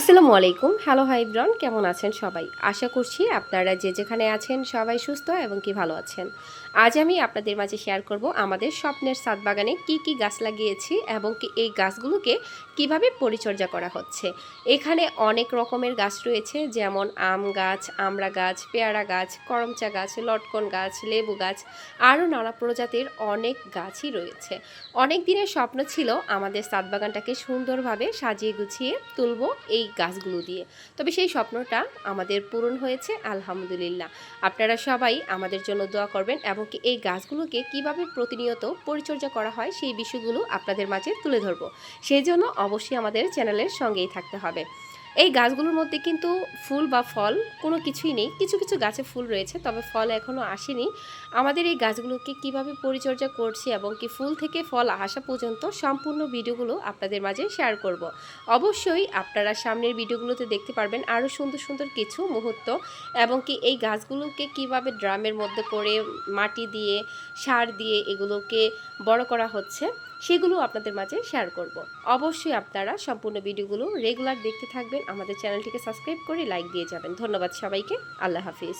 আসসালামু আলাইকুম। Hello hi everyone, কেমন আছেন সবাই? আশা করছি আপনারা যে যেখানে আছেন সবাই সুস্থ এবং কি ভালো আছেন। আজ আমি আপনাদের মাঝে শেয়ার করব আমাদের স্বপ্নের ছাদ বাগানে কি গাছ লাগিয়েছি এবং কি এই গাছগুলোকে কিভাবে পরিচর্যা করা হচ্ছে। এখানে অনেক রকমের গাছ রয়েছে, যেমন আম গাছ, আমড়া গাছ, পেয়ারা গাছ, করমচা গাছ, লটকন গাছ, লেবু গাছ, আরও নানা প্রজাতির অনেক গাছই রয়েছে। অনেক দিনের স্বপ্ন ছিল আমাদের ছাদ বাগানটাকে সুন্দরভাবে সাজিয়ে গুছিয়ে তুলব এই গাছগুলো দিয়ে। তবে সেই স্বপ্নটা আমাদের পূরণ হয়েছে আলহামদুলিল্লাহ। আপনারা সবাই আমাদের জন্য দোয়া করবেন এবং কি এই গাছগুলোকে কিভাবে প্রতিনিয়ত পরিচর্যা করা হয় সেই বিষয়গুলো আপনাদের মাঝে তুলে ধরব। সেই জন্য অবশ্যই আমাদের চ্যানেলের সঙ্গেই থাকতে হবে। এই গাছগুলোর মধ্যে কিন্তু ফুল বা ফল কোনো কিছুই নেই। কিছু কিছু গাছে ফুল রয়েছে, তবে ফল এখনও আসেনি। আমাদের এই গাছগুলোকে কিভাবে পরিচর্যা করছি এবং কি ফুল থেকে ফল আসা পর্যন্ত সম্পূর্ণ ভিডিওগুলো আপনাদের মাঝে শেয়ার করব। অবশ্যই আপনারা সামনের ভিডিওগুলোতে দেখতে পারবেন আরও সুন্দর সুন্দর কিছু মুহূর্ত এবং কি এই গাছগুলোকে কিভাবে ড্রামের মধ্যে করে মাটি দিয়ে সার দিয়ে এগুলোকে বড় করা হচ্ছে সেগুলো আপনাদের মাঝে শেয়ার করব। অবশ্যই আপনারা সম্পূর্ণ ভিডিওগুলো রেগুলার দেখতে থাকবেন, আমাদের চ্যানেলটিকে সাবস্ক্রাইব করে লাইক দিয়ে যাবেন। ধন্যবাদ সবাইকে। আল্লাহ হাফিজ।